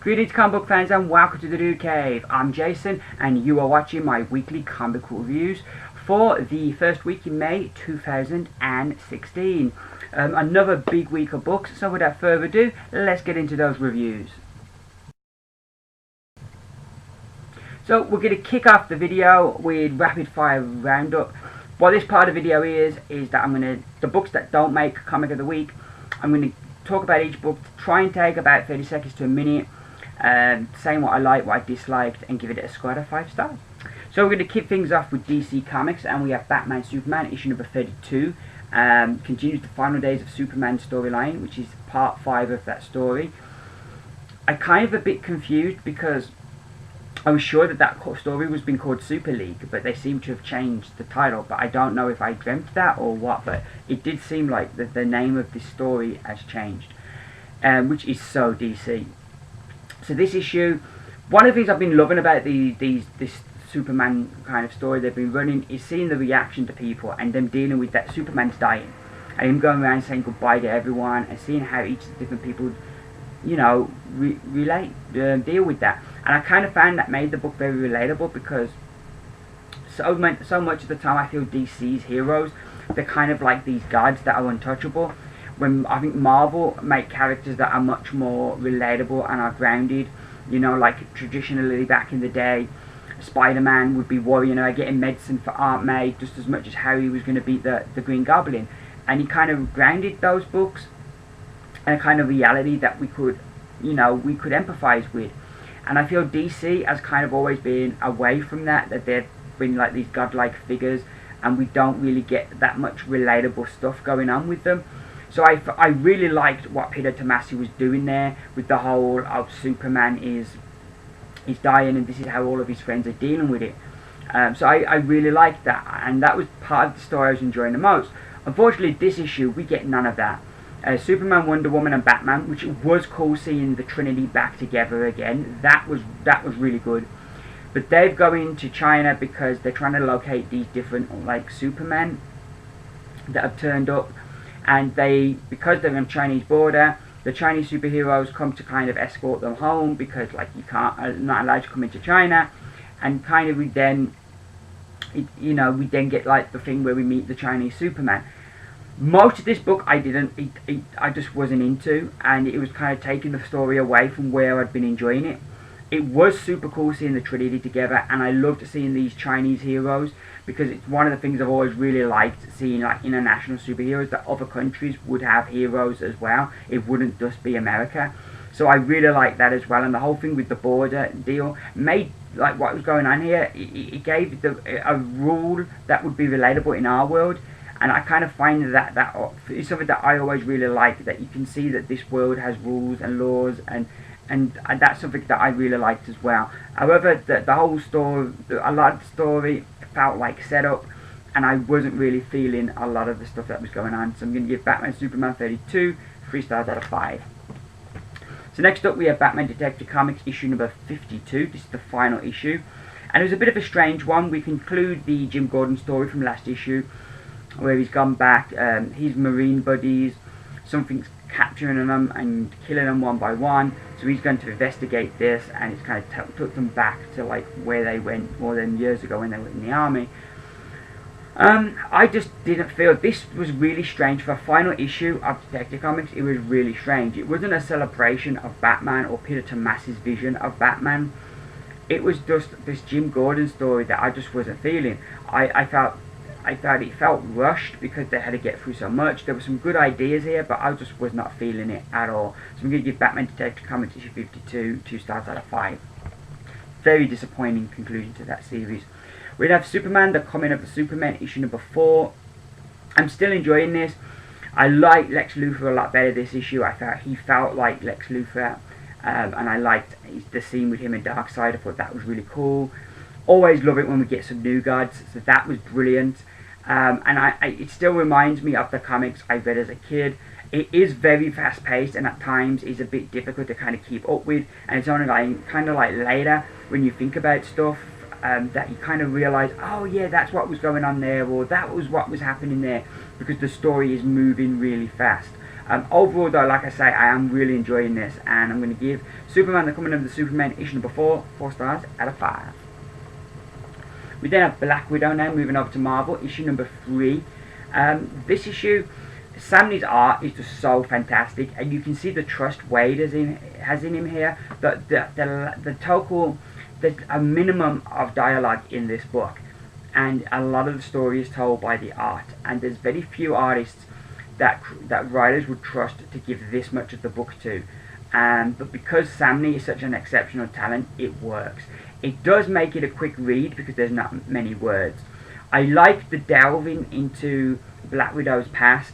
Greetings comic book fans and welcome to the Dude Cave. I'm Jason and you are watching my weekly comic book reviews for the first week in May 2016. Another big week of books, so without further ado, let's get into those reviews. So we're going to kick off the video with rapid fire roundup. What this part of the video is that the books that don't make comic of the week, I'm going to talk about each book, try and take about 30 seconds to a minute, saying what I liked, what I disliked, and give it a score out of 5 stars. So we're going to kick things off with DC Comics, and we have Batman Superman issue number 32. Continues the final days of Superman storyline, which is part 5 of that story. I'm kind of a bit confused because I was sure that story was being called Super League, but they seem to have changed the title. But I don't know if I dreamt that or what, but it did seem like the name of this story has changed, which is so DC. So this issue, one of the things I've been loving about this Superman kind of story they've been running is seeing the reaction to people and them dealing with that Superman's dying, and him going around saying goodbye to everyone and seeing how each of the different people, you know, deal with that. And I kind of found that made the book very relatable, because so much of the time I feel DC's heroes, they're kind of like these gods that are untouchable, when I think Marvel make characters that are much more relatable and are grounded. You know, like traditionally back in the day, Spider-Man would be worrying about getting medicine for Aunt May just as much as Harry was going to beat the Green Goblin, and he kind of grounded those books and a kind of reality that we could empathize with. And I feel DC has kind of always been away from that they've been like these godlike figures, and we don't really get that much relatable stuff going on with them. So I really liked what Peter Tomasi was doing there with the whole of Superman is dying and this is how all of his friends are dealing with it. So I really liked that, and that was part of the story I was enjoying the most. Unfortunately, this issue we get none of that. Superman, Wonder Woman and Batman, which was cool seeing the Trinity back together again. That was really good. But they're going to China because they're trying to locate these different like Supermen that have turned up, and because they're on the Chinese border, the Chinese superheroes come to kind of escort them home because like not allowed to come into China, and kind of we then get like the thing where we meet the Chinese Superman. Most of this book I just wasn't into, and it was kind of taking the story away from where I'd been enjoying it. It was super cool seeing the Trinity together, and I loved seeing these Chinese heroes, because it's one of the things I've always really liked, seeing like international superheroes, that other countries would have heroes as well. It wouldn't just be America. So I really liked that as well, and the whole thing with the border deal made like what was going on here. It gave a rule that would be relatable in our world. And I kind of find that is something that I always really like, that you can see that this world has rules and laws, and that's something that I really liked as well. However, the whole story, a lot of the story felt like setup, and I wasn't really feeling a lot of the stuff that was going on. So I'm going to give Batman Superman 32 3 stars out of 5. So next up we have Batman Detective Comics issue number 52. This is the final issue, and it was a bit of a strange one. We conclude the Jim Gordon story from last issue, where he's gone back, his Marine buddies, something's capturing them and killing them one by one, so he's going to investigate this, and it's kind of took them back to like where they went more than years ago when they were in the army. I just didn't feel, this was really strange for a final issue of Detective Comics. It was really strange. It wasn't a celebration of Batman or Peter Tomasi's vision of Batman. It was just this Jim Gordon story that I just wasn't feeling. I thought it felt rushed because they had to get through so much. There were some good ideas here, but I just was not feeling it at all. So I'm going to give Batman Detective Comics issue 52 2 stars out of 5. Very disappointing conclusion to that series. We'd have Superman, the Coming of the Superman issue number 4. I'm still enjoying this. I like Lex Luthor a lot better this issue. I thought he felt like Lex Luthor, and I liked the scene with him and Darkseid. I thought that was really cool. Always love it when we get some new gods, so that was brilliant. And it still reminds me of the comics I read as a kid. It is very fast paced, and at times is a bit difficult to kind of keep up with, and it's only like kind of like later when you think about stuff that you kind of realise, oh yeah, that's what was going on there, or that was what was happening there, because the story is moving really fast. Overall though, like I say, I am really enjoying this, and I'm going to give Superman the Coming of the Superman issue number 4 4 stars out of 5. We then have Black Widow now, moving over to Marvel, issue number 3. This issue, Sam Lee's art is just so fantastic, and you can see the trust Wade has in him here. The total, there's a minimum of dialogue in this book, and a lot of the story is told by the art, and there's very few artists that writers would trust to give this much of the book to. But because Sam Lee is such an exceptional talent, it works. It does make it a quick read because there's not many words. I like the delving into Black Widow's past,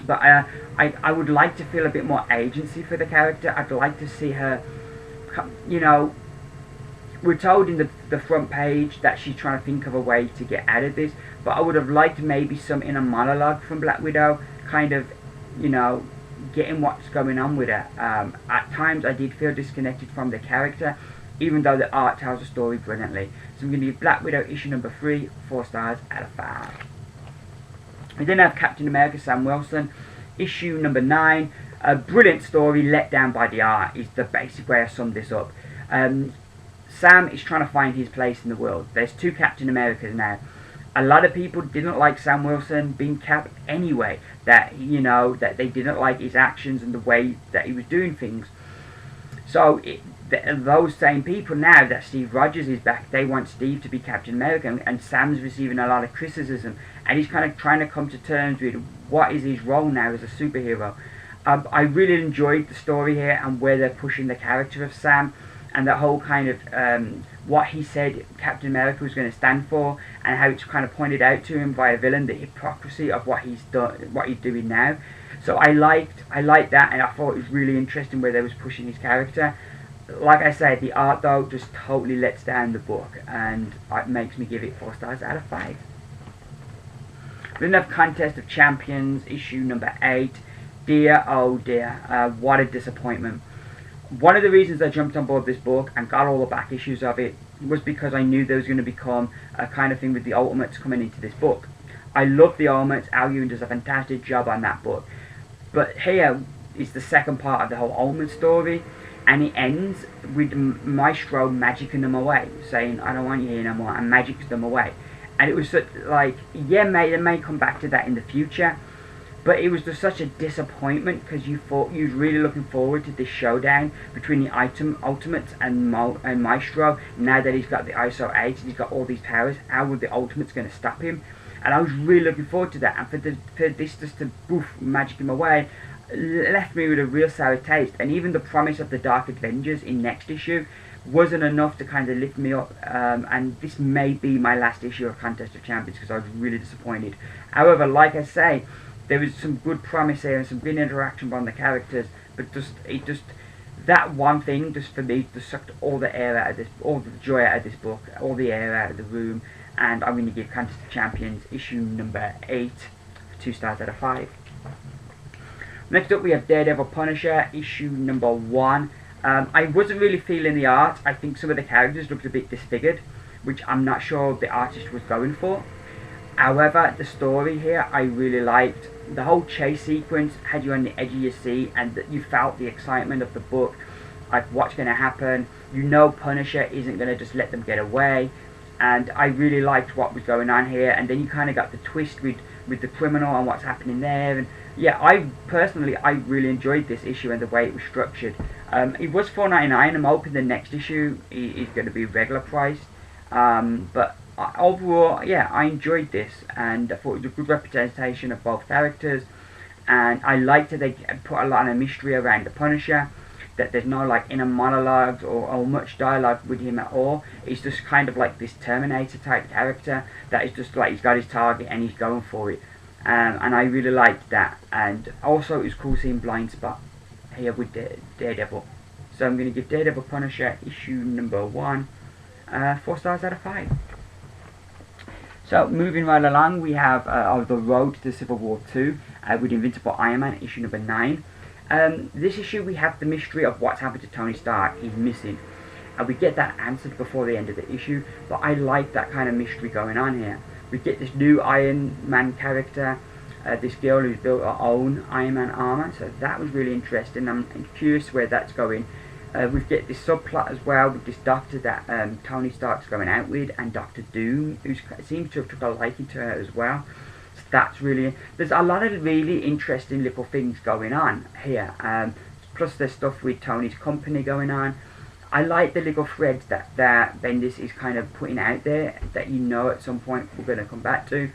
but I would like to feel a bit more agency for the character. I'd like to see her, you know, we're told in the front page that she's trying to think of a way to get out of this, but I would have liked maybe some inner monologue from Black Widow, kind of, you know, getting what's going on with her. At times I did feel disconnected from the character, even though the art tells the story brilliantly. So I'm going to give Black Widow issue number 3 4 stars out of 5. We then have Captain America Sam Wilson, issue number 9. A brilliant story let down by the art is the basic way I sum this up. Sam is trying to find his place in the world. There's 2 Captain Americas now. A lot of people didn't like Sam Wilson being Cap anyway. That, you know, that they didn't like his actions and the way that he was doing things. So those same people, now that Steve Rogers is back, they want Steve to be Captain America, and Sam's receiving a lot of criticism, and he's kind of trying to come to terms with what is his role now as a superhero. I really enjoyed the story here and where they're pushing the character of Sam, and the whole kind of what he said Captain America was going to stand for, and how it's kind of pointed out to him by a villain, the hypocrisy of what he's done, what he's doing now. So I liked that, and I thought it was really interesting where they was pushing his character. Like I said, the art though just totally lets down the book, and it makes me give it 4 stars out of 5. We then have Contest of Champions, issue number 8. Dear, oh dear, what a disappointment. One of the reasons I jumped on board this book and got all the back issues of it was because I knew there was going to become a kind of thing with the Ultimates coming into this book. I love the Ultimates. Al Ewing does a fantastic job on that book. But here is the second part of the whole Ultimate story, and it ends with Maestro magicking them away, saying, I don't want you here no more, and magics them away. And it was such, like, yeah, they may come back to that in the future, but it was just such a disappointment, because you thought you was really looking forward to this showdown between the Ultimates and Maestro. Now that he's got the ISO 8 and he's got all these powers, how were the Ultimates going to stop him? And I was really looking forward to that, and for this just to magic him away left me with a real sour taste. And even the promise of the Dark Avengers in next issue wasn't enough to kind of lift me up, and this may be my last issue of Contest of Champions because I was really disappointed. However, like I say, there was some good promise here and some good interaction from the characters, but that one thing just for me just sucked all the air out of this, all the joy out of this book, all the air out of the room. And I'm going to give Contest of Champions issue number 8 2 stars out of 5. Next up we have Daredevil Punisher issue number 1. I wasn't really feeling the art. I think some of the characters looked a bit disfigured, which I'm not sure the artist was going for. However, the story here I really liked. The whole chase sequence had you on the edge of your seat, and that you felt the excitement of the book, like what's going to happen. You know Punisher isn't going to just let them get away, and I really liked what was going on here. And then you kind of got the twist with the criminal and what's happening there. And yeah, I really enjoyed this issue and the way it was structured. It was $4.99. I'm hoping the next issue is going to be regular priced, but overall, yeah, I enjoyed this, and I thought it was a good representation of both characters. And I liked that they put a lot of mystery around the Punisher, that there's no like inner monologues or much dialogue with him at all. It's just kind of like this Terminator type character that is just like he's got his target and he's going for it. And I really liked that. And also it was cool seeing Blind Spot here with Daredevil. So I'm going to give Daredevil Punisher issue number 1 4 stars out of 5. So moving right along, we have The Road to Civil War 2 with Invincible Iron Man issue number 9. This issue we have the mystery of what's happened to Tony Stark. He's missing, and we get that answered before the end of the issue. But I like that kind of mystery going on here. We get this new Iron Man character, this girl who's built her own Iron Man armor, so that was really interesting. I'm curious where that's going. We get this subplot as well with this doctor that Tony Stark's going out with, and Doctor Doom, who seems to have took a liking to her as well. So that's really, there's a lot of really interesting little things going on here. Plus there's stuff with Tony's company going on. I like the little threads that Bendis is kind of putting out there that at some point we're going to come back to.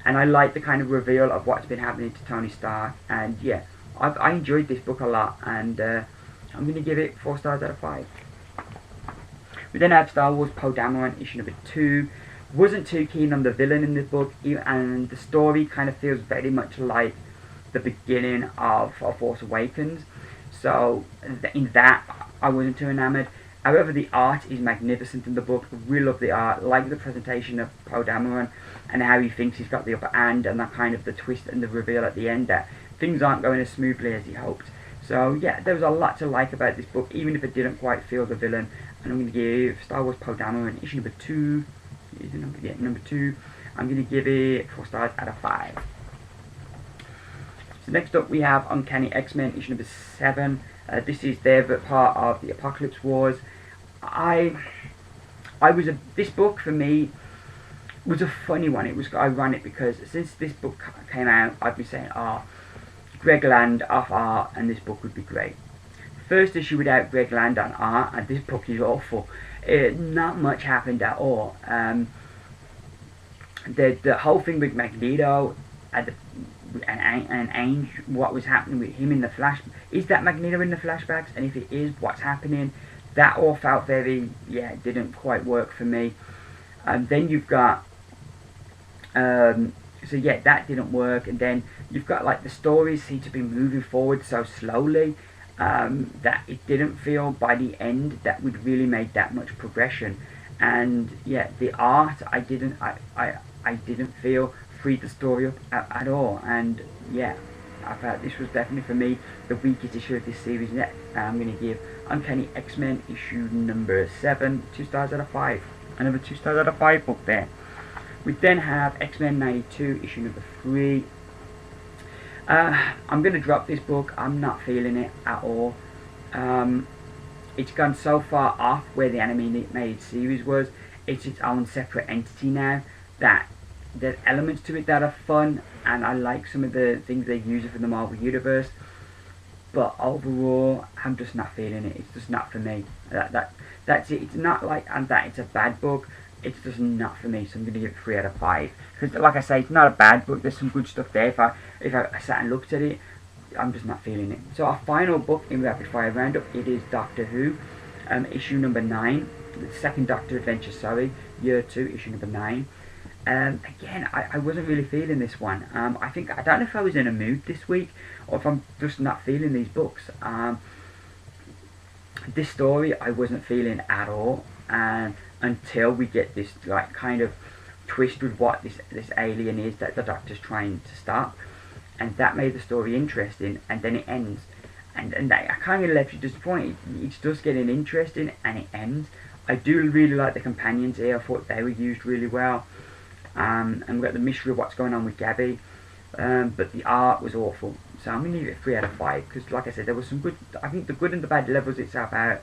And I like the kind of reveal of what's been happening to Tony Stark. And yeah, I enjoyed this book a lot, and I'm going to give it 4 stars out of 5. We then have Star Wars Poe Dameron, issue number 2. Wasn't too keen on the villain in this book, and the story kind of feels very much like the beginning of Force Awakens. So in that, I wasn't too enamoured. However, the art is magnificent in the book. I really love the art. Like the presentation of Poe Dameron and how he thinks he's got the upper hand, and that kind of the twist and the reveal at the end that things aren't going as smoothly as he hoped. So yeah, there was a lot to like about this book, even if it didn't quite feel the villain. And I'm going to give Star Wars Poe Dameron issue number 2. Number 2. I'm going to give it 4 stars out of 5. So next up we have Uncanny XMen issue number 7. This is their part of the Apocalypse Wars. This book for me was a funny one. It was ironic because since this book came out, I've been saying, Greg Land off art and this book would be great. First issue without Greg Land on art, and this book is awful. Not much happened at all. The whole thing with Magneto and Ainge, what was happening with him in the flash, is that Magneto in the flashbacks? And if it is, what's happening? That all felt very, didn't quite work for me. Then you've got so yeah, that didn't work. And then you've got like the stories seem to be moving forward so slowly that it didn't feel by the end that we'd really made that much progression. And yeah, the art, I didn't feel freed the story up at all. And yeah, I felt this was definitely for me the weakest issue of this series. I'm going to give Uncanny X-Men issue number 7 2 stars out of 5. Another 2 stars out of 5 book there. We then have X-Men 92 issue number 3. I'm going to drop this book. I'm not feeling it at all. It's gone so far off where the animated series was. It's its own separate entity now. That there's elements to it that are fun, and I like some of the things they use for the Marvel Universe. But overall, I'm just not feeling it. It's just not for me. That's it. It's not like that it's a bad book. It's just not for me, so I'm going to give it 3 out of 5. Because, like I say, it's not a bad book. There's some good stuff there. If I sat and looked at it, I'm just not feeling it. So our final book in Rapid Fire Roundup, it is Doctor Who, issue number 9. The second Doctor Adventure, year 2, issue number 9. Again, I wasn't really feeling this one. I don't know if I was in a mood this week, or if I'm just not feeling these books. This story I wasn't feeling at all, until we get this like kind of twist with what this alien is that the Doctor's trying to stop, and that made the story interesting. And then it ends, and I kind of left you disappointed. It's just getting interesting, and it ends. I do really like the companions here. I thought they were used really well. And we've got the mystery of what's going on with Gabby, but the art was awful. So I'm going to give it 3 out of 5, because like I said, there was some good, I think the good and the bad levels itself out,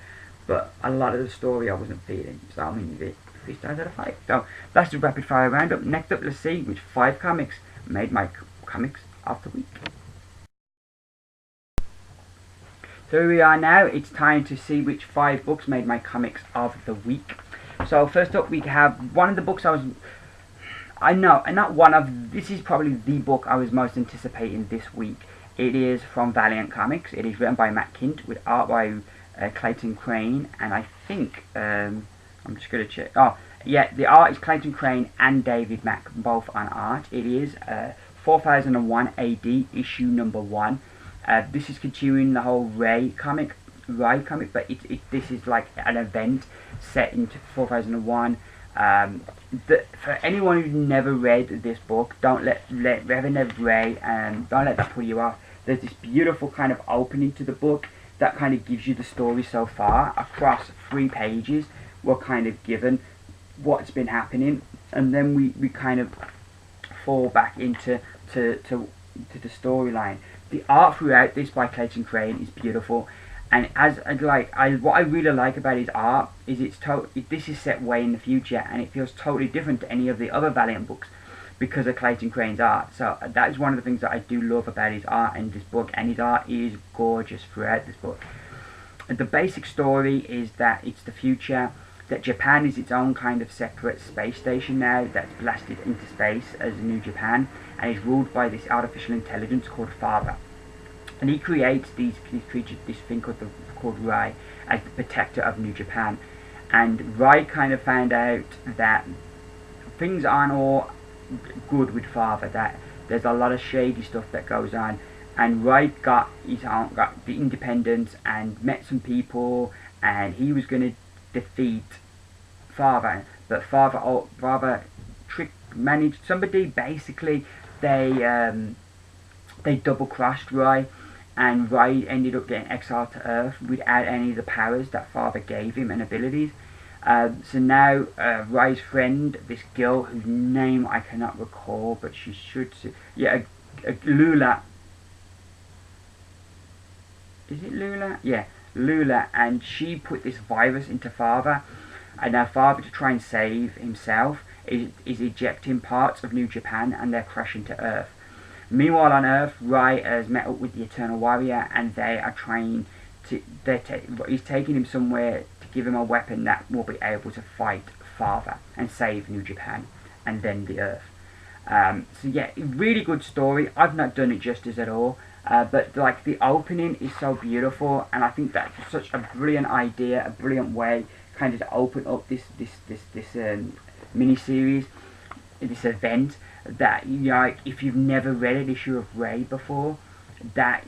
but a lot of the story I wasn't feeling. So I'm going to give it 3 stars out of 5. So that's the Rapid Fire Roundup. Next up, let's see which 5 comics made my comics of the week. So here we are now. It's time to see which 5 books made my comics of the week. So first up, we have one of the books this is probably the book I was most anticipating this week. It is from Valiant Comics. It is written by Matt Kindt with art by Clayton Crane, and I think, I'm just going to check. Oh, yeah, the art is Clayton Crane and David Mack, both on art. It is 4001 AD, issue number 1. This is continuing the whole Ray comic, but this is like an event set into 4001. For anyone who's never read this book, don't let Reverend Ray, don't let that put you off. There's this beautiful kind of opening to the book that kind of gives you the story so far. Across 3 pages, we're kind of given what's been happening, and then we kind of fall back into to the storyline. The art throughout this by Clayton Crane is beautiful, and what I really like about his art is this is set way in the future, and it feels totally different to any of the other Valiant books because of Clayton Crane's art. So that is one of the things that I do love about his art in this book, and his art is gorgeous throughout this book. And the basic story is that it's the future, that Japan is its own kind of separate space station now that's blasted into space as a new Japan, and is ruled by this artificial intelligence called Father. And he creates these creatures, this thing called Rai, as the protector of New Japan. And Rai kind of found out that things aren't all good with Father, that there's a lot of shady stuff that goes on. And Rai got the independence and met some people, and he was going to defeat Father, but Father managed somebody. Basically, they double crossed Rai, and Rai ended up getting exiled to Earth without any of the powers that Father gave him and abilities. So now Rai's friend, this girl whose name I cannot recall, but she should, Lula. Is it Lula? Yeah, Lula, and she put this virus into Father, and now Father, to try and save himself, is ejecting parts of New Japan, and they're crashing to Earth. Meanwhile on Earth, Rai has met up with the Eternal Warrior, and they are trying to, he's taking him somewhere to give him a weapon that will be able to fight Father and save New Japan, and then the Earth. So yeah, really good story. I've not done it justice at all. But like the opening is so beautiful, and I think that's such a brilliant idea, a brilliant way kind of to open up this mini series, this event, that like if you've never read an issue of Ray before, that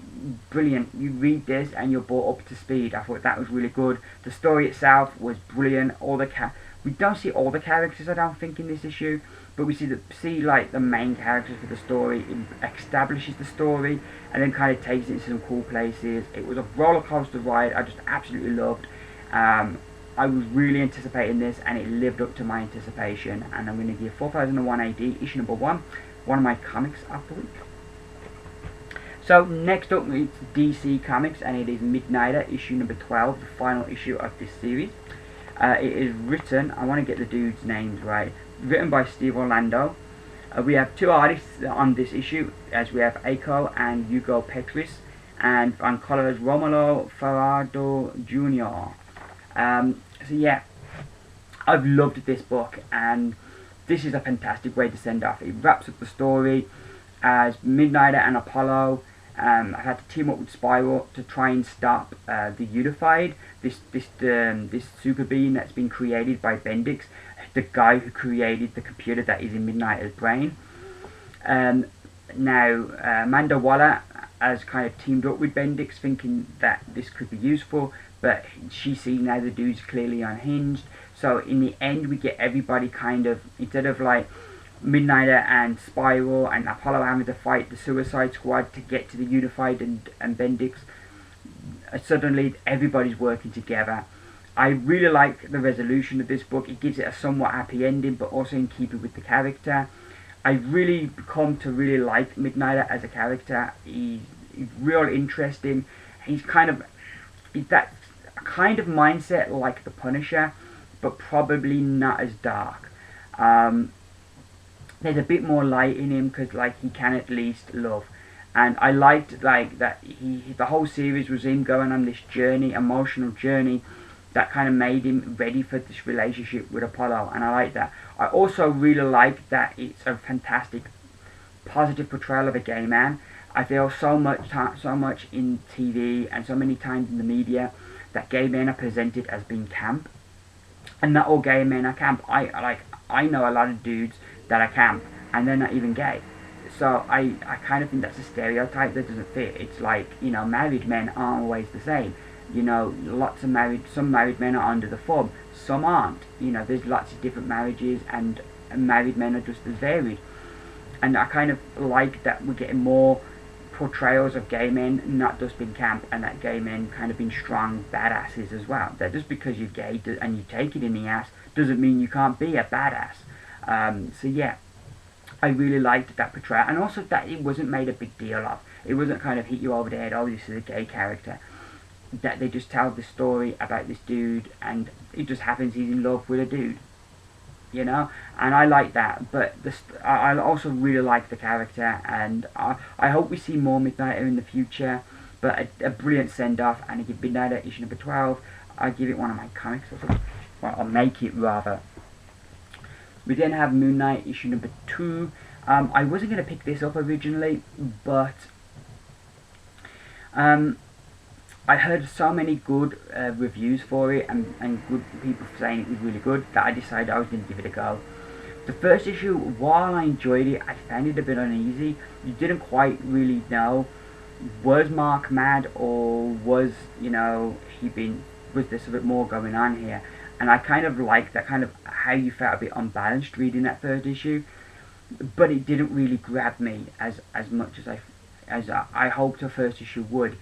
brilliant. You read this and you're brought up to speed. I thought that was really good. The story itself was brilliant. We don't see all the characters, I don't think, in this issue, but we see like the main characters for the story. It establishes the story and then kind of takes it to some cool places. It was a roller coaster ride. I just absolutely loved. I was really anticipating this, and it lived up to my anticipation. And I'm going to give 4001 AD issue number 1 one of my comics of the week. So next up it's DC Comics, and it is Midnighter issue number 12, the final issue of this series. It is written, I want to get the dudes' names right, written by Steve Orlando. We have two artists on this issue, as we have Aiko and Hugo Petris, and on colors Romulo Farado Jr. So yeah, I've loved this book, and this is a fantastic way to send off. It wraps up the story as Midnighter and Apollo have had to team up with Spiral to try and stop the Unified, this super being that's been created by Bendix, the guy who created the computer that is in Midnighter's brain. Now Amanda Waller has kind of teamed up with Bendix, thinking that this could be useful, but she sees now the dude's clearly unhinged. So in the end, we get everybody kind of, instead of like Midnighter and Spiral and Apollo having to fight the Suicide Squad to get to the Unified and Bendix, suddenly everybody's working together. I really like the resolution of this book. It gives it a somewhat happy ending, but also in keeping with the character. I've really come to really like Midnighter as a character. He's real interesting. He's that kind of mindset like the Punisher, but probably not as dark. There's a bit more light in him, because like he can at least love. And I liked like that the whole series was him going on this journey, emotional journey, that kind of made him ready for this relationship with Apollo, and I like that. I also really like that it's a fantastic positive portrayal of a gay man. I feel so much in TV and so many times in the media that gay men are presented as being camp, and not all gay men are camp. I know a lot of dudes that are camp, and they're not even gay. So I kind of think that's a stereotype that doesn't fit. It's like, you know, married men aren't always the same. You know, some married men are under the thumb, some aren't. You know, there's lots of different marriages, and married men are just as varied. And I kind of like that we're getting more portrayals of gay men not just being camp, and that gay men kind of being strong badasses as well. That just because you're gay and you take it in the ass doesn't mean you can't be a badass. So yeah, I really liked that portrayal, and also that it wasn't made a big deal of. It wasn't kind of hit you over the head, oh, this is a gay character. That they just tell the story about this dude, and it just happens he's in love with a dude, you know. And I like that, but I also really like the character, and I hope we see more Midnighter in the future. But a brilliant send-off, and I give Midnighter issue number 12. I give it one of my comics, well, I'll make it rather. We then have Moon Knight issue number 2. I wasn't going to pick this up originally, but I heard so many good reviews for it, and good people saying it was really good, that I decided I was going to give it a go. The first issue, while I enjoyed it, I found it a bit uneasy. You didn't quite really know, was Mark mad, or was, you know, was there a bit more going on here? And I kind of liked that kind of how you felt a bit unbalanced reading that first issue, but it didn't really grab me as much as I hoped a first issue would.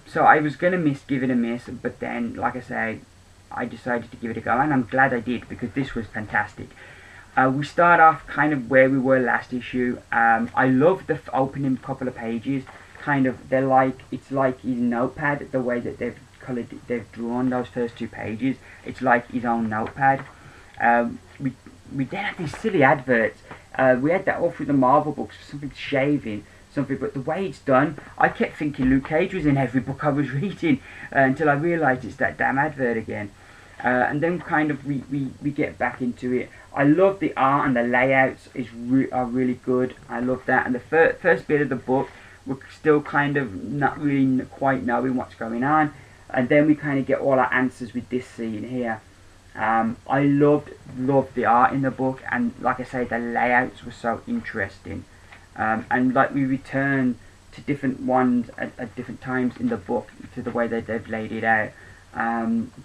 So I was going to give it a miss, but then, like I say, I decided to give it a go, and I'm glad I did, because this was fantastic. We start off kind of where we were last issue. I love the opening couple of pages. Kind of, it's like his notepad, the way that they've drawn those first 2 pages. It's like his own notepad. We then had these silly adverts. We had that all through the Marvel books, something shaving, something, but the way it's done, I kept thinking Luke Cage was in every book I was reading, until I realised it's that damn advert again. And then kind of we get back into it. I love the art, and the layouts are really good. I love that. And the first bit of the book, we're still kind of not really quite knowing what's going on, and then we kind of get all our answers with this scene here. I loved the art in the book, and like I say, the layouts were so interesting. And like we return to different ones at different times in the book, to the way that they've laid it out.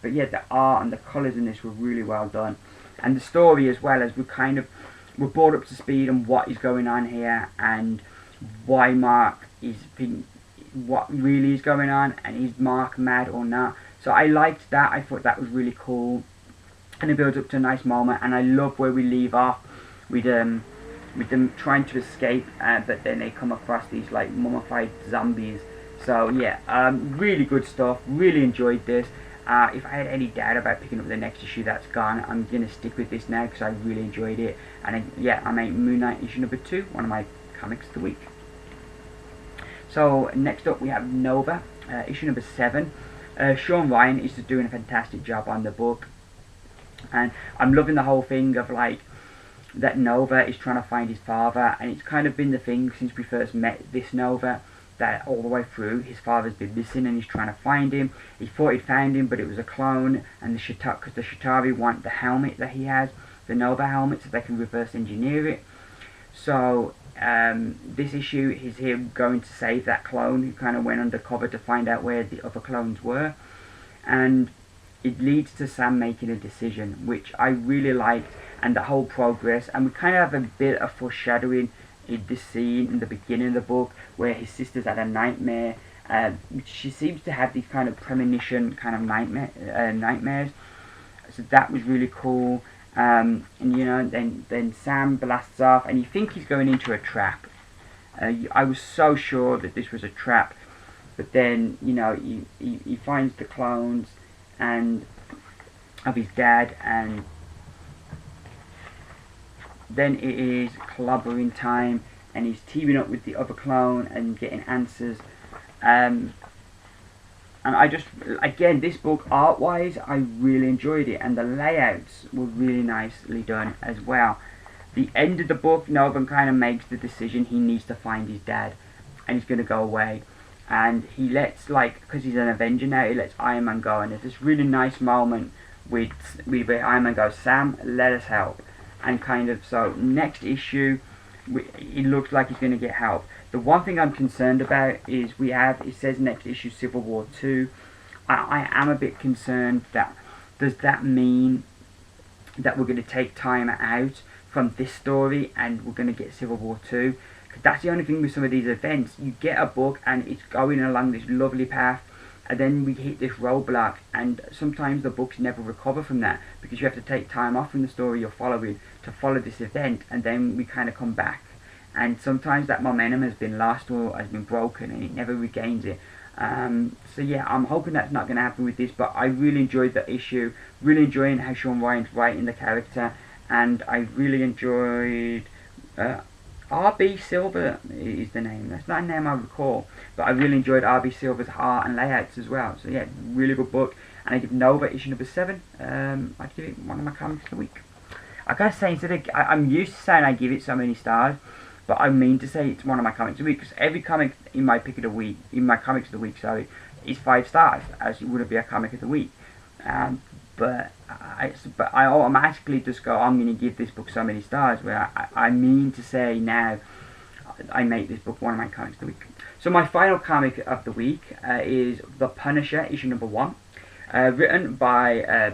But yeah, the art and the colours in this were really well done, and the story as well, as we're brought up to speed on what is going on here, and why Mark what really is going on, and is Mark mad or not. So I liked that. I thought that was really cool, and it builds up to a nice moment. And I love where we leave off with them trying to escape, but then they come across these like mummified zombies. So yeah, really good stuff. Really enjoyed this. If I had any doubt about picking up the next issue, that's gone. I'm gonna stick with this now because I really enjoyed it. And yeah, I made Moon Knight issue number 2 one of my comics of the week. So next up we have Nova, issue number 7. Sean Ryan is just doing a fantastic job on the book, and I'm loving the whole thing of like that Nova is trying to find his father, and it's kind of been the thing since we first met this Nova, that all the way through his father's been missing and he's trying to find him. He thought he'd found him, but it was a clone, and because the Chitauri want the helmet that he has, the Nova helmet, so they can reverse engineer it. So this issue is him going to save that clone who kind of went undercover to find out where the other clones were, and it leads to Sam making a decision, which I really liked, and the whole progress. And we kind of have a bit of foreshadowing in this scene in the beginning of the book, where his sister's had a nightmare. She seems to have these kind of premonition kind of nightmares, so that was really cool. And you know, then Sam blasts off, and you think he's going into a trap. I was so sure that this was a trap, but then, you know, he finds the clones and of his dad, and then it is clobbering time, and he's teaming up with the other clone and getting answers. And I just, again, this book, art-wise, I really enjoyed it, and the layouts were really nicely done as well. The end of the book, Novan kind of makes the decision he needs to find his dad, and he's going to go away. And he lets, like, because he's an Avenger now, he lets Iron Man go, and there's this really nice moment with where Iron Man goes, Sam, let us help. And kind of, so next issue, it looks like he's going to get help. The one thing I'm concerned about is it says next issue Civil War 2. I am a bit concerned that, does that mean that we're going to take time out from this story and we're going to get Civil War 2? Because that's the only thing with some of these events. You get a book and it's going along this lovely path, and then we hit this roadblock, and sometimes the books never recover from that, because you have to take time off from the story you're following to follow this event, and then we kind of come back. and sometimes that momentum has been lost or has been broken and it never regains it. So yeah, I'm hoping that's not going to happen with this, but I really enjoyed the issue, really enjoying how Sean Ryan's writing the character, and I really enjoyed R.B. Silver is the name. That's not a name I recall, but I really enjoyed R.B. Silver's art and layouts as well. So yeah, really good book, and I give Nova issue number 7. I'd give it one of my comics of the week. I gotta say, instead of, I'm used to saying I give it so many stars, but I mean to say it's one of my comics of the week, because every comic in my pick of the week, in my comics of the week, sorry, is 5 stars, as it would be a comic of the week. But I automatically just go, I'm going to give this book so many stars, where I mean to say now, I make this book one of my comics of the week. So my final comic of the week is The Punisher, issue number 1, written by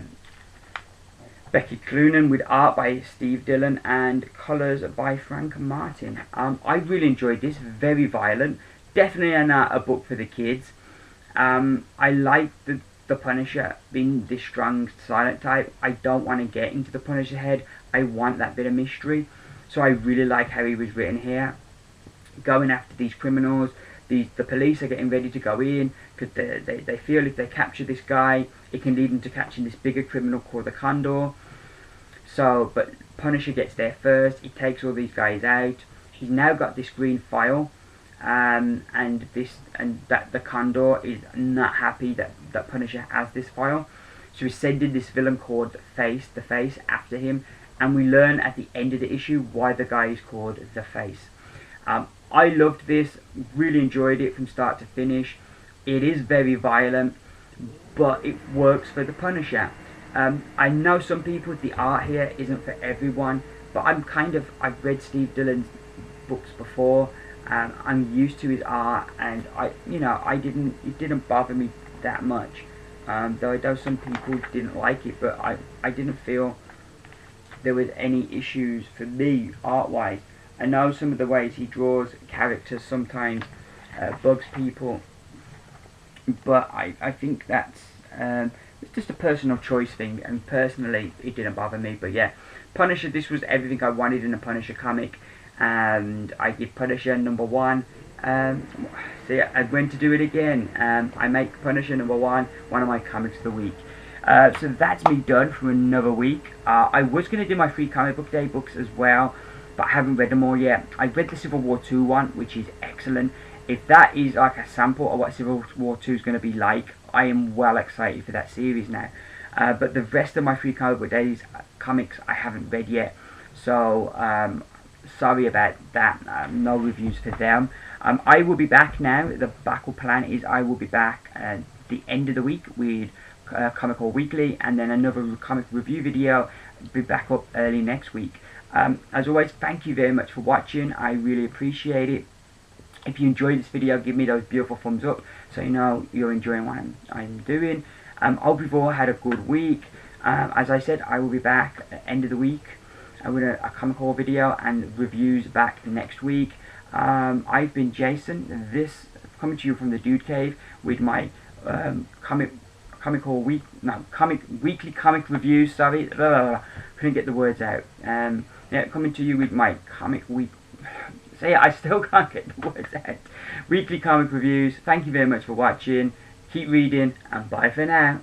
Becky Cloonan, with art by Steve Dillon and colours by Frank Martin. I really enjoyed this, very violent, definitely not a book for the kids. I like the Punisher being this strong, silent type. I don't want to get into the Punisher head, I want that bit of mystery. So I really like how he was written here, going after these criminals. The police are getting ready to go in, because they feel if they capture this guy, it can lead them to catching this bigger criminal called the Condor. So, but Punisher gets there first, he takes all these guys out. He's now got this green file, and that the Condor is not happy that Punisher has this file. So he's sending this villain called the Face, after him, and we learn at the end of the issue why the guy is called the Face. I loved this, really enjoyed it from start to finish. It is very violent, but it works for the Punisher. I know some people, the art here isn't for everyone, but I've read Steve Dillon's books before, I'm used to his art, and it didn't bother me that much. Though I know some people didn't like it, but I didn't feel there was any issues for me art-wise. I know some of the ways he draws characters sometimes bugs people, but I think that's it's just a personal choice thing, and personally it didn't bother me. But yeah, Punisher, this was everything I wanted in a Punisher comic, and I give Punisher number 1. So yeah, I'm going to do it again. I make Punisher number 1 one of my comics of the week. So that's me done for another week. I was going to do my free comic book day books as well, but I haven't read them all yet. I read the Civil War 2 one, which is excellent. If that is like a sample of what Civil War 2 is going to be like, I am well excited for that series now. But the rest of my free comic book days comics I haven't read yet, so sorry about that. No reviews for them. I will be back now. The backup plan is I will be back at the end of the week with Comic Haul Weekly, and then another comic review video. Be back up early next week. As always, thank you very much for watching. I really appreciate it. If you enjoyed this video, give me those beautiful thumbs up, so you know you're enjoying what I'm doing. Hope you've all had a good week. As I said, I will be back at the end of the week with a comic haul video and reviews back next week. I've been Jason. This coming to you from the Dude Cave with my weekly comic reviews. Sorry, couldn't get the words out. Yeah, coming to you with my comic week. So yeah, I still can't get the words out. Weekly comic reviews. Thank you very much for watching. Keep reading, and bye for now.